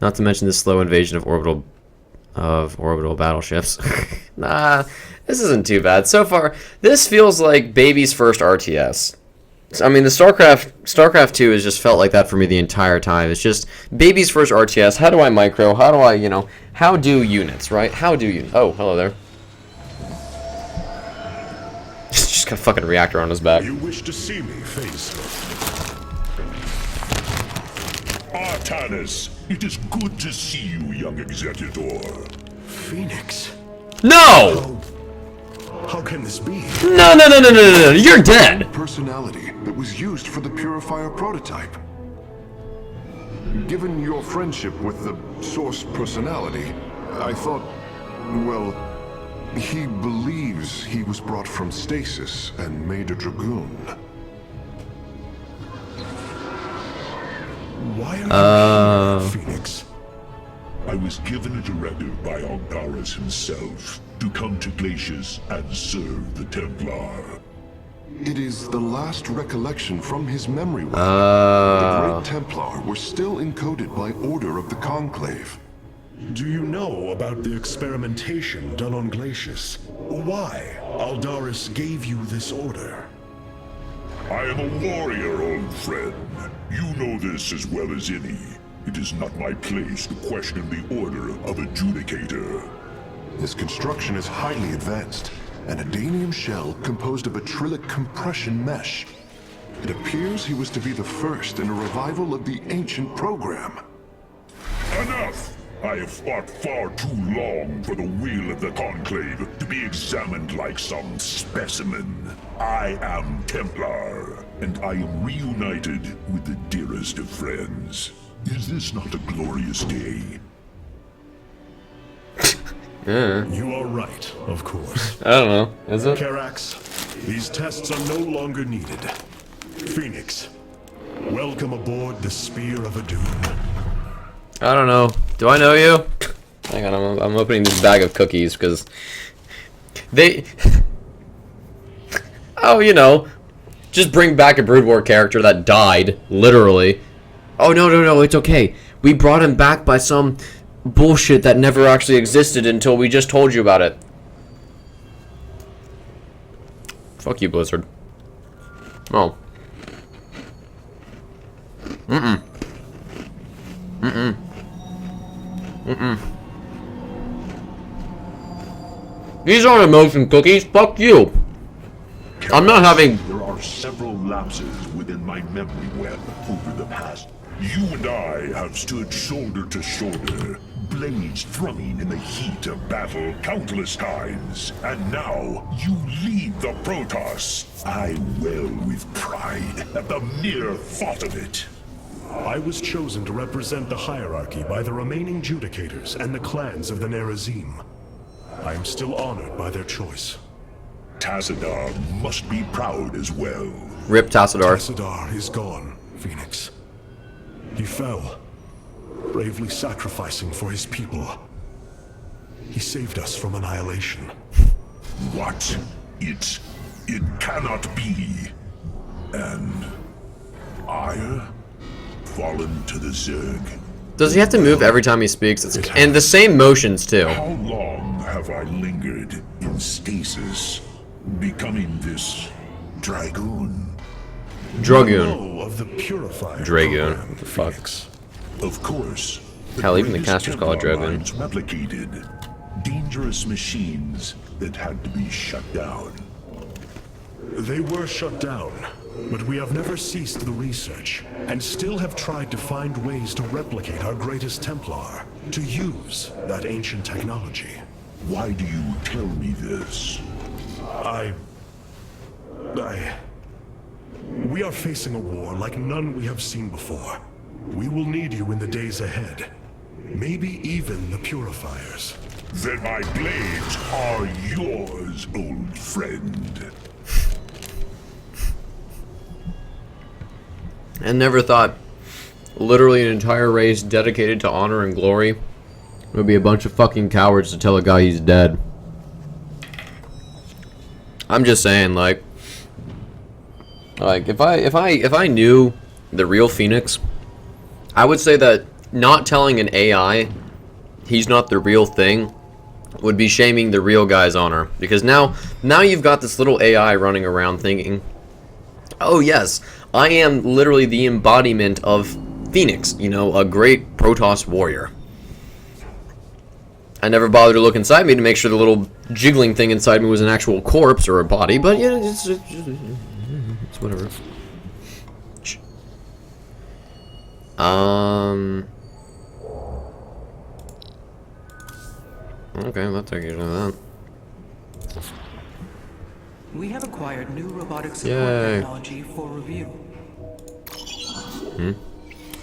Not to mention the slow invasion of orbital battleships. Nah, this isn't too bad. So far, this feels like baby's first RTS. I mean, the StarCraft 2 has just felt like that for me the entire time. It's just baby's first RTS. How do I micro? How do I, how do units, right? How do you? Oh, hello there. Just got a fucking reactor on his back. You wish to see me face Artanis, it is good to see you, young Executor. Phoenix? No! How can this be? No, you're dead! Personality that was used for the Purifier prototype. Given your friendship with the Source personality, I thought, well, he believes he was brought from stasis and made a Dragoon. Why are you here, Phoenix? I was given a directive by Ogdaris himself to come to Glacius and serve the Templar. It is the last recollection from his memory web. The Great Templar were still encoded by order of the Conclave. Do you know about the experimentation done on Glacius? Why Aldaris gave you this order? I am a warrior, old friend. You know this as well as any. It is not my place to question the order of Adjudicator. His construction is highly advanced. An adanium shell composed of a trillic compression mesh. It appears he was to be the first in a revival of the ancient program. Enough! I have fought far too long for the will of the Conclave to be examined like some specimen. I am Templar, and I am reunited with the dearest of friends. Is this not a glorious day? You are right, of course. I don't know. Is it? Karax, these tests are no longer needed. Phoenix, welcome aboard the Spear of Adun. I don't know. Do I know you? Hang on, I'm opening this bag of cookies because they... Oh, just bring back a Brood War character that died, literally. Oh, no, it's okay. We brought him back by some bullshit that never actually existed until we just told you about it. Fuck you, Blizzard. Oh. These aren't emotion cookies. Fuck you. I'm not having... There are several lapses within my memory web over the past. You and I have stood shoulder to shoulder, blades thrumming in the heat of battle countless times. And now, you lead the Protoss. I wail with pride at the mere thought of it. I was chosen to represent the hierarchy by the remaining Judicators and the clans of the Nerazim. I am still honored by their choice. Tassadar must be proud as well. Rip Tassadar. Tassadar is gone, Phoenix. He fell, bravely sacrificing for his people. He saved us from annihilation. What? It cannot be. And Ire? Fallen to the Zerg? Does he have to move every time he speaks? And the same motions, too. How long have I lingered in stasis, becoming this Dragoon? Dragoon. Of the Purifier Dragoon. program, What the fuck? Phoenix. Of course. Hell, even the greatest casters call it Templar Dragoon. minds replicated. Dangerous machines that had to be shut down. They were shut down, but we have never ceased the research, and still have tried to find ways to replicate our greatest Templar, to use that ancient technology. Why do you tell me this? We are facing a war like none we have seen before. We will need you in the days ahead. Maybe even the Purifiers. Then my blades are yours, old friend. And never thought literally an entire race dedicated to honor and glory would be a bunch of fucking cowards to tell a guy he's dead. I'm just saying, like if I knew the real Phoenix, I would say that not telling an AI he's not the real thing would be shaming the real guy's honor. Because now you've got this little AI running around thinking, oh yes, I am literally the embodiment of Phoenix, you know, a great Protoss warrior. I never bothered to look inside me to make sure the little jiggling thing inside me was an actual corpse or a body, but yeah, it's whatever. Okay, I'll take you to that. We have acquired new robotic support Yay. technology for review.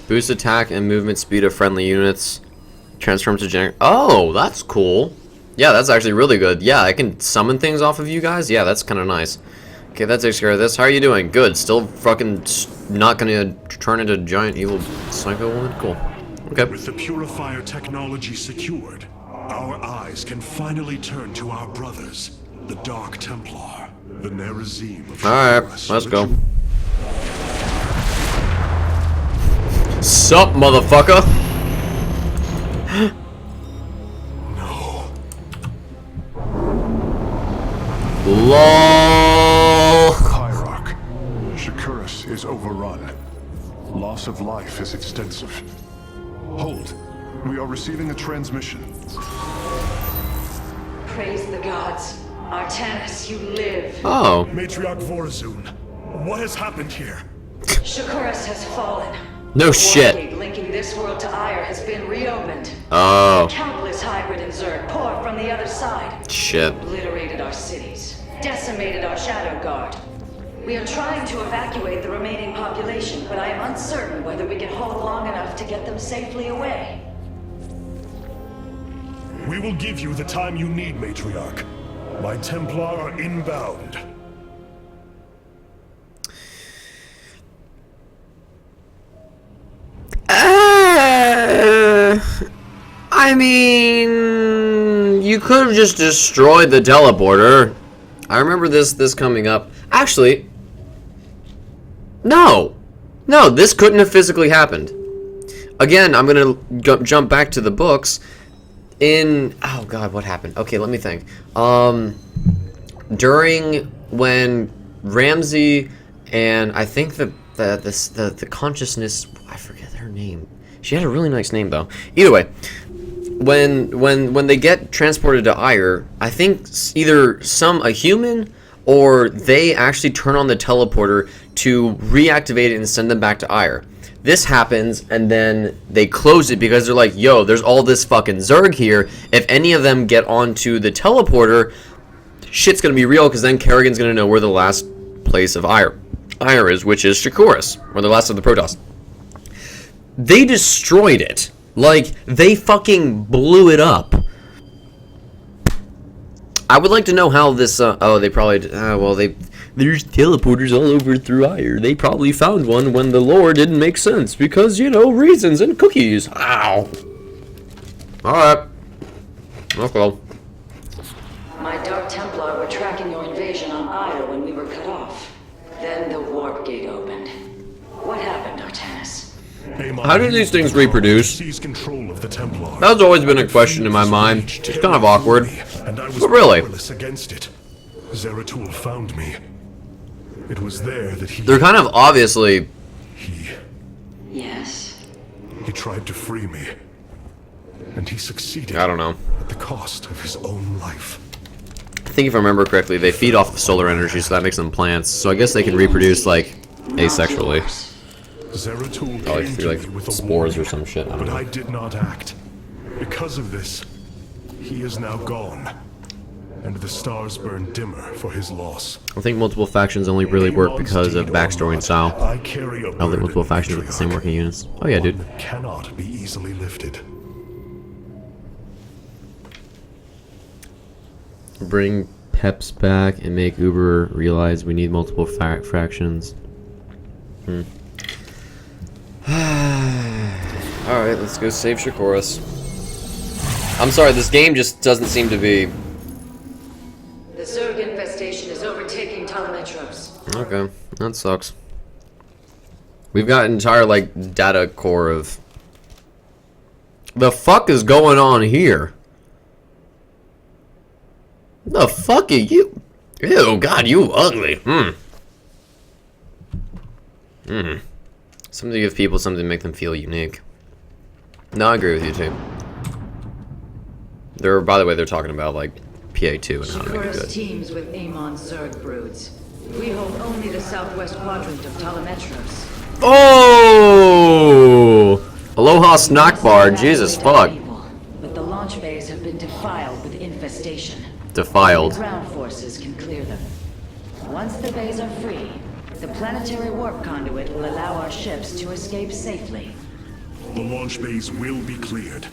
Boost attack and movement speed of friendly units. Transform to generate. Oh, that's cool. Yeah, that's actually really good. Yeah, I can summon things off of you guys. Yeah, that's kind of nice. Okay, that takes care of this. How are you doing? Good. Still fucking not gonna turn into a giant evil psycho woman? Cool. Okay. With the purifier technology secured, our eyes can finally turn to our brothers, the Dark Templar, the Nerazim of Alright, Shakuras, let's the go. Sup, motherfucker? No. LOL. Hierarch. Shakuras is overrun. Loss of life is extensive. Hold. We are receiving a transmission. Praise the gods. Artanis, you live. Oh. Matriarch Vorazun, what has happened here? Shakuras has fallen. No The shit. Wargate linking this world to Ire has been reopened. Oh. Countless hybrid and Zerg pour from the other side. Shit. Obliterated our cities. Decimated our Shadow Guard. We are trying to evacuate the remaining population, but I am uncertain whether we can hold long enough to get them safely away. We will give you the time you need, Matriarch. My Templar are inbound. I mean, you could have just destroyed the teleporter. I remember this coming up. Actually, no, this couldn't have physically happened. Again, I'm gonna jump back to the books. Oh god, what happened? Okay, let me think. During when Ramsey and I think the consciousness, I forget her name. She had a really nice name though. Either way, when they get transported to Ire, I think either a human or they actually turn on the teleporter to reactivate it and send them back to Ire. This happens, and then they close it because they're like, yo, there's all this fucking Zerg here. If any of them get onto the teleporter, shit's gonna be real, because then Kerrigan's gonna know where the last place of Ire is, which is Shakuras, or the last of the Protoss. They destroyed it. Like, they fucking blew it up. I would like to know how this, they probably, there's teleporters all over through Ire. They probably found one when the lore didn't make sense, because, you know, reasons and cookies. Ow. Alright. Okay. My Dark Templar were tracking your invasion on Ire when we were cut off. Then the warp gate opened. What happened, Artanis? How do these things reproduce? Seize control of the Templar. That's always been a question in my mind. It's kind of awkward. And I was But really, powerless against it. Zeratul found me. It was there that they're kind of obviously... Yes? He tried to free me. And he succeeded. I don't know. At the cost of his own life. I think if I remember correctly, they feed off of solar energy, so that makes them plants. So I guess they can reproduce, like, asexually. Zeratul Like came through, to like, me with a spores warning, or some shit. I don't but know. I did not act. Because of this, he is now gone. And the stars burn dimmer for his loss. I think multiple factions only really work because of backstory and style. I carry a I don't think multiple burden, factions with the same Matriarch. working units. Oh yeah, dude. One that cannot be easily lifted. Bring Peps back and make Uber realize we need multiple fractions. Alright, let's go save Shakuras. I'm sorry, this game just doesn't seem to be... The Zerg infestation is overtaking Telemetros. Okay, that sucks. We've got an entire, like, data core of The fuck is going on here? The fuck are you? Ew, God, you ugly. Something to give people something to make them feel unique. No, I agree with you too. By the way, they're talking about like PA2 and how to make it good. Teams with Amon Zerg broods. We hold only the southwest quadrant of Telemetros. Oh! Aloha snack bar, Jesus fuck. But the launch bays have been defiled with infestation. Defiled. Ground forces can clear them. Once the bays are free, the planetary warp conduit will allow our ships to escape safely. The launch bays will be cleared.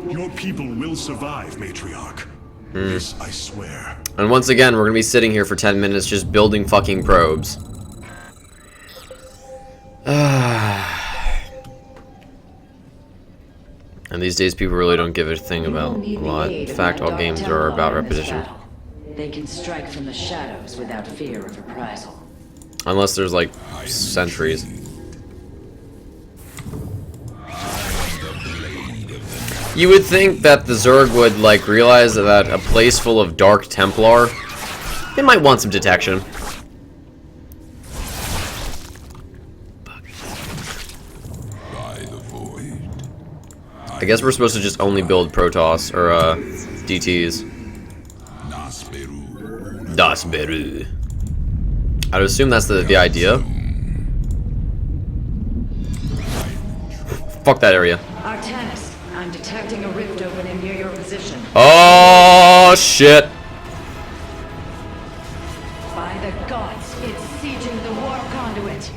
Your people will survive, Matriarch. This I swear. And once again, we're gonna be sitting here for 10 minutes just building fucking probes. And these days, people really don't give a thing about a lot. In fact, all games are about repetition. They can strike from the shadows without fear of reprisal. Unless there's like sentries. You would think that the Zerg would like realize that a place full of Dark Templar, they might want some detection. I guess we're supposed to just only build Protoss or DTs. Das Beru. I'd assume that's the idea. Fuck that area. Artanis, I'm detecting a rift opening near your position. Oh shit. By the gods, it's sieging the warp conduit.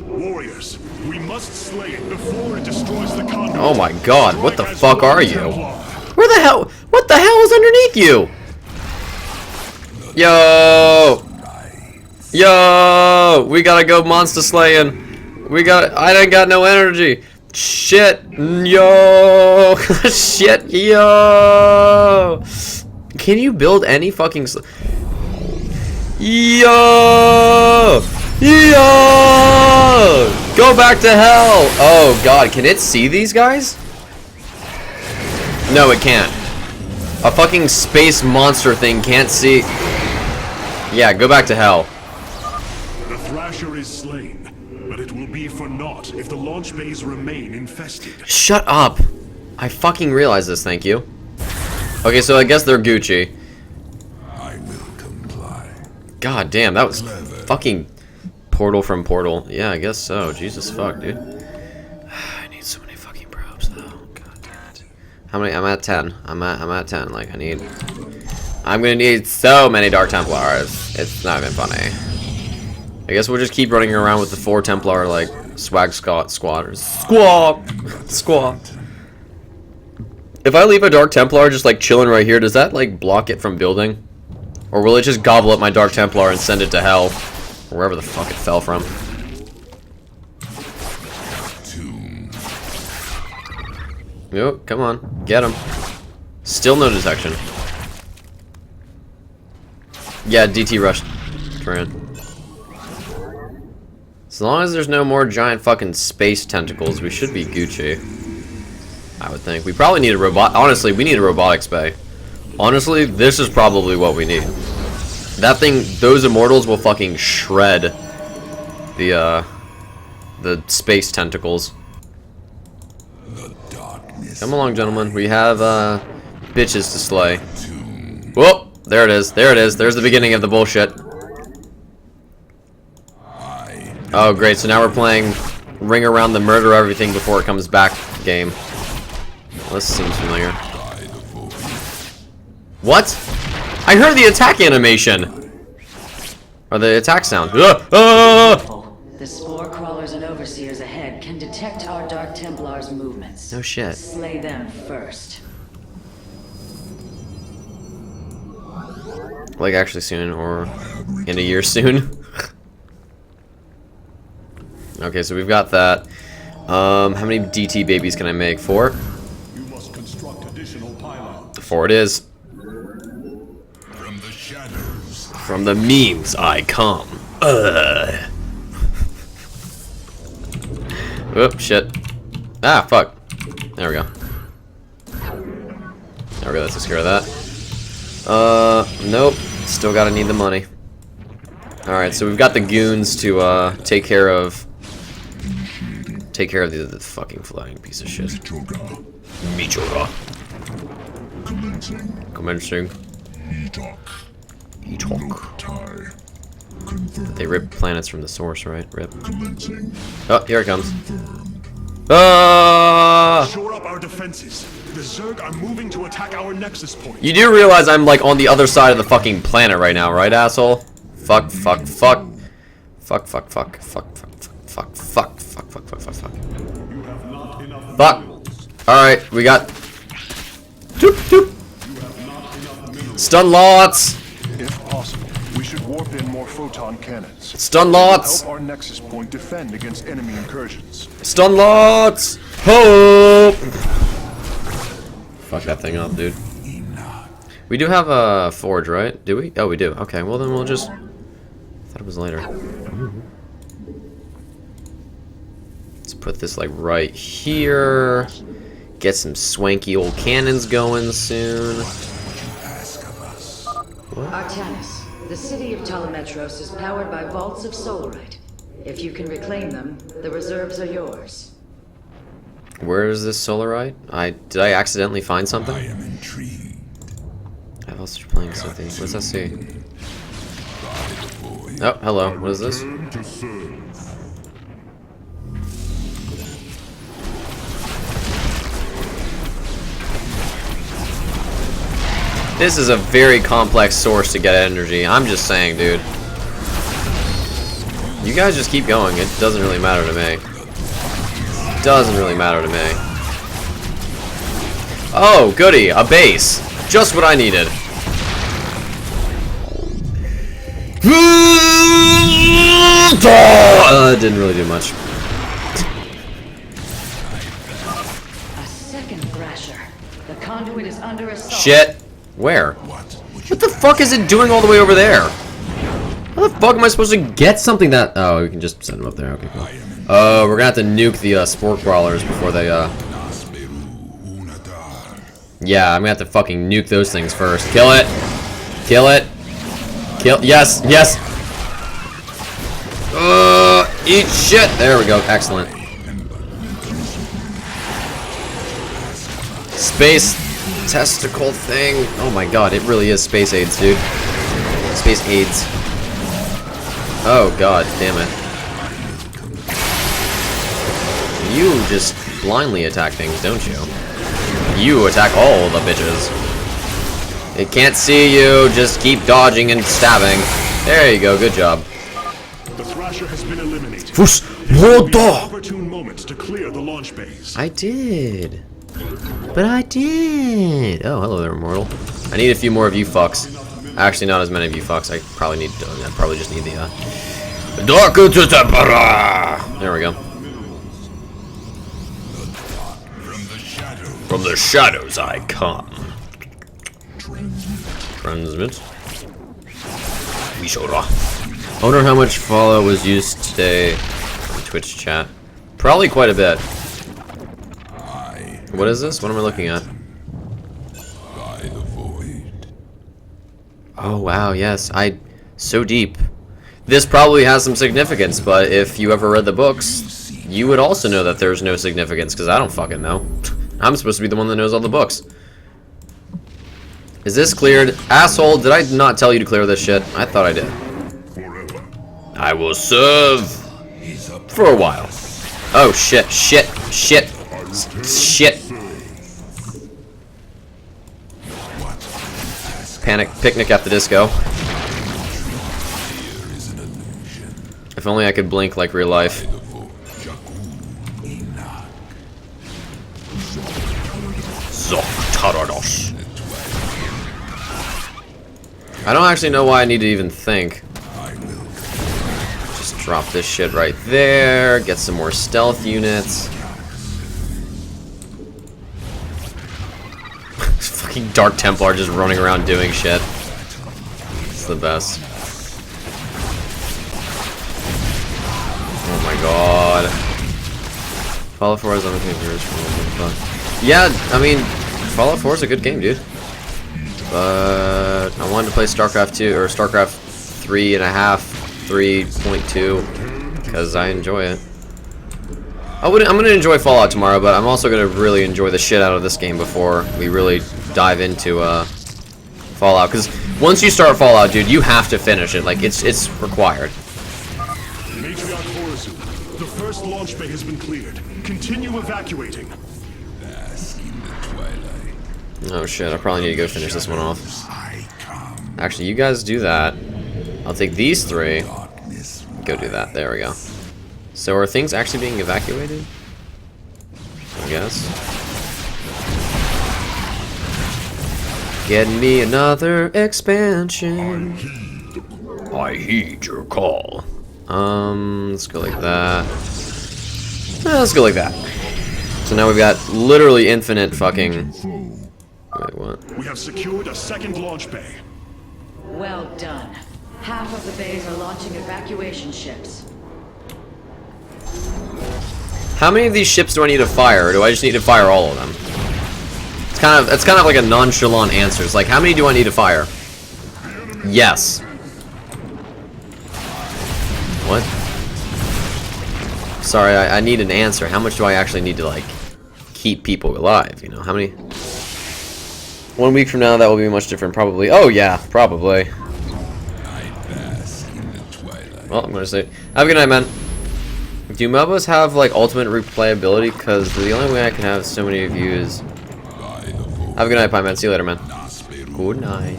Warriors, we must slay it before it destroys the conduit. Oh my god, what the fuck are you? Where the hell? What the hell is underneath you? Yo! Yo! We gotta go monster slaying. I didn't got no energy. Shit! Yo! Shit! Yo! Can you build any fucking Yo! Yo! Go back to hell! Oh god, can it see these guys? No, it can't. A fucking space monster thing can't see. Yeah, go back to hell. The Thrasher is slain, but it will be for naught if the launch bays remain infested. Shut up! I fucking realized this, thank you. Okay, so I guess they're Gucci. I will comply. God damn, that was fucking portal from portal. Yeah, I guess so. Jesus fuck, dude. I need so many fucking probes though. God damn it. How many? I'm at 10. I'm at 10. Like I'm gonna need so many Dark Templars. It's not even funny. I guess we'll just keep running around with the 4 Templar like swag squatters. Squawk. If I leave a Dark Templar just like chilling right here, does that like block it from building? Or will it just gobble up my Dark Templar and send it to hell? Or wherever the fuck it fell from. Yo, come on. Get him. Still no detection. Yeah, DT rushed. Turan. As long as there's no more giant fucking space tentacles, we should be Gucci. I would think. We probably need a robot. Honestly, we need a robotics bay. Honestly, this is probably what we need. That thing, those immortals will fucking shred the space tentacles. Come along, gentlemen. We have bitches to slay. Whoa! There it is. There it is. There's the beginning of the bullshit. Oh, great. So now we're playing Ring Around the Murder Everything Before It Comes Back game. Well, this seems familiar. What? I heard the attack animation! Or the attack sound. The spore crawlers and overseers ahead can detect our Dark Templars' movements. No shit. Slay them first. Like actually soon, or in a year soon. Okay, so we've got that. How many DT babies can I make? 4? You must construct additional pylons. 4 it is. From the shadows. From the memes I come. Oop, shit. Ah, fuck. There we go. Okay, that takes care of that. Nope. Still gotta need the money. Alright, so we've got the goons to, take care of the fucking flying piece of shit. Michoga. Commencing. Etalk. They rip planets from the source, right? Rip. Oh, here it comes. Ah! Shore up our defenses. The Zerg are moving to attack our nexus point. You do realize I'm like on the other side of the fucking planet right now, right, asshole? Fuck, fuck, fuck. Fuck, fuck, fuck, fuck, fuck, fuck, fuck, fuck, fuck, fuck, fuck, fuck. Fuck. Alright, we got. Doop, doop. Stun lots. If possible, we should warp in more photon cannons. Stun lots. Help our nexus point defend against enemy incursions. Stun lots. Hope. Fuck that thing up, dude. We do have a forge, right? Do we? Oh, we do. Okay, well then we'll just. I thought it was later. Let's put this like right here. Get some swanky old cannons going soon. Artanis, the city of Telemetros is powered by vaults of solarite. If you can reclaim them, the reserves are yours. Where is this solarite? Did I accidentally find something? I am intrigued. I've also playing something. What does that say? Oh, hello. What is this? To serve. This is a very complex source to get energy. I'm just saying, dude. You guys just keep going. It doesn't really matter to me. Doesn't really matter to me. Oh, goody. A base. Just what I needed. Didn't really do much. A second thrasher. The conduit is under assault. Shit. Where? What the fuck is it doing all the way over there? How the fuck am I supposed to get something that... Oh, we can just send them up there. Okay, cool. We're gonna have to nuke the spore crawlers before they, Yeah, I'm gonna have to fucking nuke those things first. Kill it! Kill it! Kill... Yes! Yes! Eat shit! There we go. Excellent. Space testicle thing. Oh my god, it really is space AIDS, dude. Space AIDS. Oh god, damn it. You just blindly attack things, don't you? You attack all the bitches. It can't see you, just keep dodging and stabbing. There you go, good job. The Thrasher has been eliminated. Fuss, An opportune moment to clear the launch base. I did. But I did. Oh, hello there, Immortal. I need a few more of you fucks. Actually, not as many of you fucks. I probably need. I probably just need the Dark Tempera. There we go. From the shadows I come. Transmit. We showed off. I wonder how much follow was used today on Twitch chat. Probably quite a bit. What is this? What am I looking at? Oh wow, yes. So deep. This probably has some significance, but if you ever read the books, you would also know that there's no significance, because I don't fucking know. I'm supposed to be the one that knows all the books. Is this cleared? Asshole, did I not tell you to clear this shit? I thought I did. Forever. I will serve for a while. Oh shit, shit, shit, shit. Picnic at the disco. If only I could blink like real life. Zoktarados. I don't actually know why I need to even think. Just drop this shit right there. Get some more stealth units. Fucking Dark Templar just running around doing shit. It's the best. Oh my god. Follow for as I'm okay. Yeah, I mean, Fallout 4 is a good game, dude. But I wanted to play StarCraft 2 or StarCraft 3.5, 3.2 because I enjoy it. I'm gonna enjoy Fallout tomorrow, but I'm also gonna really enjoy the shit out of this game before we really dive into Fallout. Because once you start Fallout, dude, you have to finish it. Like it's required. Matriarch Horazu, the first launch bay has been cleared. Continue evacuating. Oh shit! I probably need to go finish this one off. Actually, you guys do that. I'll take these 3. Go do that. There we go. So are things actually being evacuated? I guess. Get me another expansion. I heed your call. Let's go like that. Let's go like that. So now we've got literally infinite fucking... Wait, what? We have secured a second launch bay. Well done. Half of the bays are launching evacuation ships. How many of these ships do I need to fire, or do I just need to fire all of them? It's kind of like a nonchalant answer. It's like, how many do I need to fire? Yes. What? Sorry, I need an answer. How much do I actually need to, like, keep people alive? You know, how many? 1 week from now, that will be much different, probably. Oh, yeah, probably. Well, I'm gonna say, have a good night, man. Do MOBAs have, like, ultimate replayability? Because the only way I can have so many of you is... Have a good night, Pie Man. See you later, man. Good night.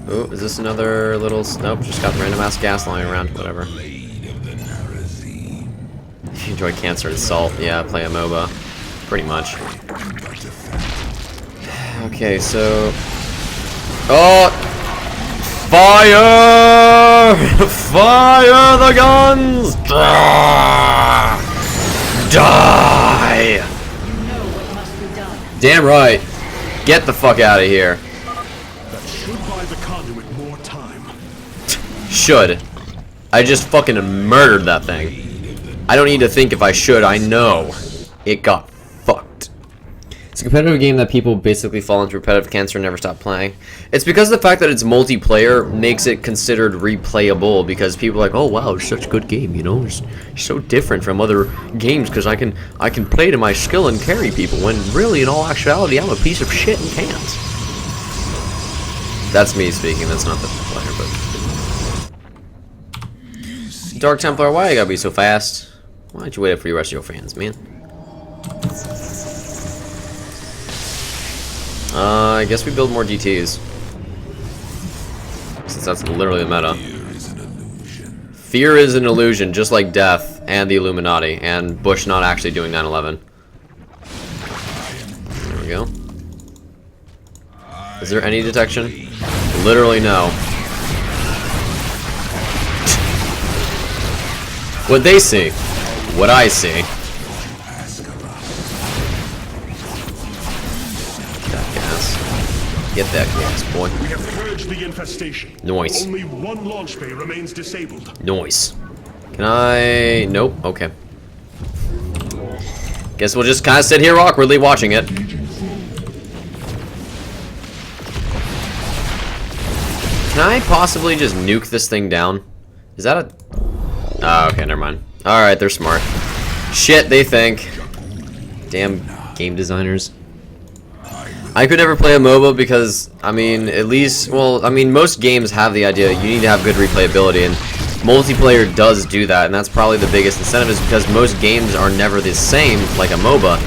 Oh, is this another little... Nope, just got random ass gas lying around. Whatever. If you enjoy Cancer and Salt, yeah, play a MOBA. Pretty much. Okay, so... Oh! Fire! Fire the guns! Die! Damn right. Get the fuck out of here. That should buy the conduit more time. Should. I just fucking murdered that thing. I don't need to think if I should. I know. It got fucked. It's a competitive game that people basically fall into repetitive cancer and never stop playing. It's because the fact that it's multiplayer makes it considered replayable, because people are like, oh wow, it's such a good game, you know, it's so different from other games because I can play to my skill and carry people, when really in all actuality I'm a piece of shit and can't. That's me speaking, that's not the player, but... Dark Templar, why you gotta be so fast? Why don't you wait up for the rest of your fans, man? I guess we build more DTs. Since that's literally the meta. Fear is an illusion, just like death and the Illuminati, and Bush not actually doing 9/11. There we go. Is there any detection? Literally no. What they see. What I see. Get that gas, boy. We have purged the infestation. Nice. Only one launch bay remains disabled. Nice. Can I... Nope. Okay. Guess we'll just kind of sit here awkwardly watching it. Can I possibly just nuke this thing down? Is that a... Oh, okay, never mind. Alright, they're smart. Shit, they think. Damn game designers. I could never play a MOBA because, I mean, at least, well, I mean, most games have the idea you need to have good replayability, and multiplayer does do that, and that's probably the biggest incentive, is because most games are never the same like a MOBA.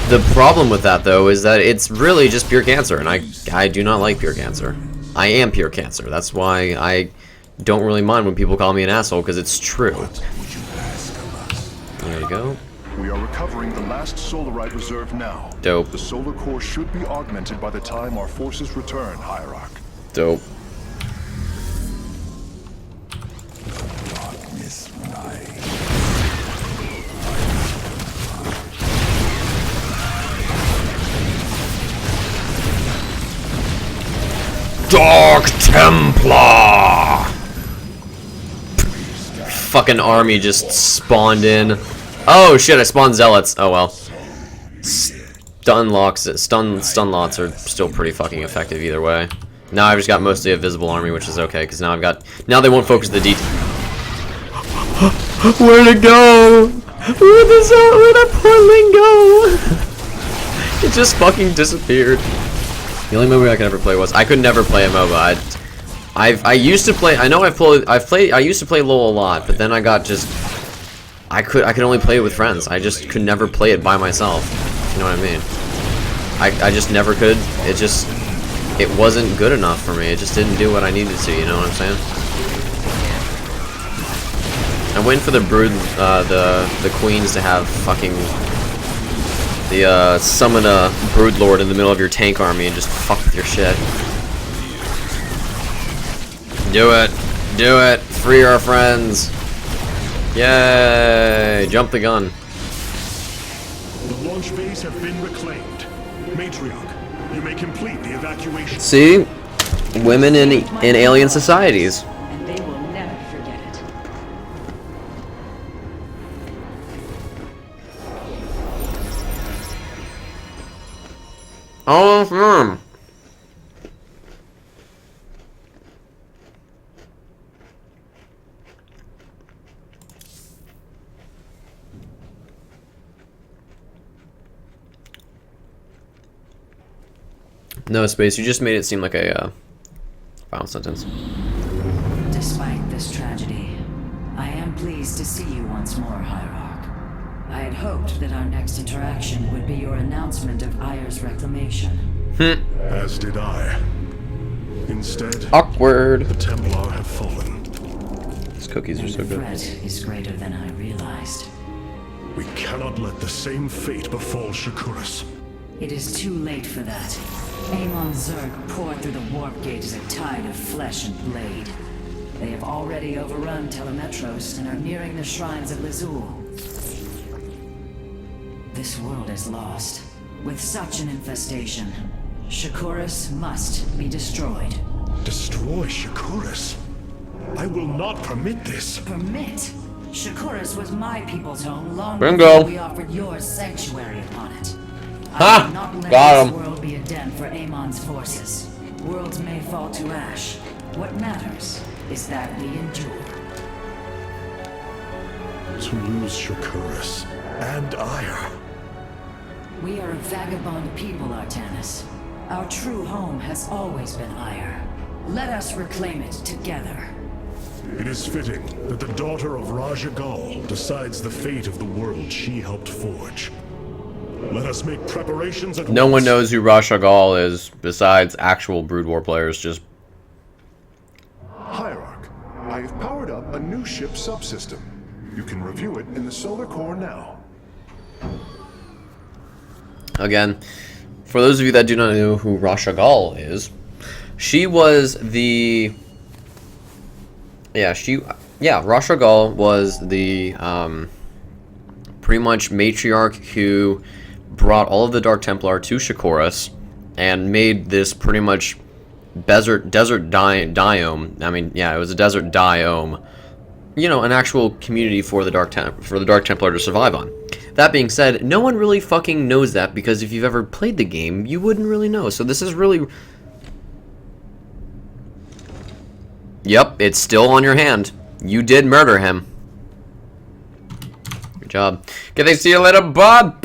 The problem with that, though, is that it's really just pure cancer, and I do not like pure cancer. I am pure cancer. That's why I don't really mind when people call me an asshole, because it's true. There you go. We are recovering the last solarite reserve now. Dope. The solar core should be augmented by the time our forces return, Hierarch. Dope. Dark Templar! Fucking army just spawned in. Oh shit, I spawned zealots. Oh well. stun lots are still pretty fucking effective either way. Now I've just got mostly a visible army, which is okay, because now they won't focus the detail. Where'd it go? Where'd that poor Ling go? It just fucking disappeared. The only MOBA I could ever play was I could never play a MOBA. I used to play. I know I used to play LoL a lot, but then I could only play it with friends. I just could never play it by myself. You know what I mean? I just never could. It wasn't good enough for me. It just didn't do what I needed to. You know what I'm saying? I'm waiting for the brood, the queens to have fucking summon a brood lord in the middle of your tank army and just fuck with your shit. Do it, do it, free our friends. Yay! Jump the gun. The launch bays have been reclaimed. Matriarch, you may complete the evacuation. See, women in alien societies. And they will never forget it. Oh, No, Space, you just made it seem like a final sentence. Despite this tragedy, I am pleased to see you once more, Hierarch. I had hoped that our next interaction would be your announcement of Ayer's reclamation. As did I. Instead, Awkward. the Templar have fallen. These cookies are And so the good. threat is greater than I realized. We cannot let the same fate befall Shakuras. It is too late for that. Amon Zerg poured through the warp gate as a tide of flesh and blade. They have already overrun Telemetros and are nearing the shrines of Lizul. This world is lost. With such an infestation, Shakuras must be destroyed. Destroy Shakuras? I will not permit this. Permit? Shakuras was my people's home long Bingo. before we offered yours sanctuary upon it. Ha! I will not let Got this him. world be a den for Amon's forces. Worlds may fall to ash. What matters is that we endure. To lose Shakuras and Ayer. We are a vagabond people, Artanis. Our true home has always been Ayer. Let us reclaim it together. It is fitting that the daughter of Raja Gal decides the fate of the world she helped forge. Let us make preparations at No one once. knows who Ra's al Ghul is besides actual Brood War players. Just Hierarch, I have powered up a new ship subsystem. You can review it in the solar core now. again, for those of you that do not know who Ra's al Ghul is, she was the Ra's al Ghul was the pretty much matriarch who brought all of the Dark Templar to Shakuras and made this pretty much desert diome. I mean, yeah, it was a desert diome. You know, an actual community for the Dark Templar to survive on. That being said, no one really fucking knows that, because if you've ever played the game, you wouldn't really know. So this is really... Yep, it's still on your hand. You did murder him. Good job. Okay, see you later, bud.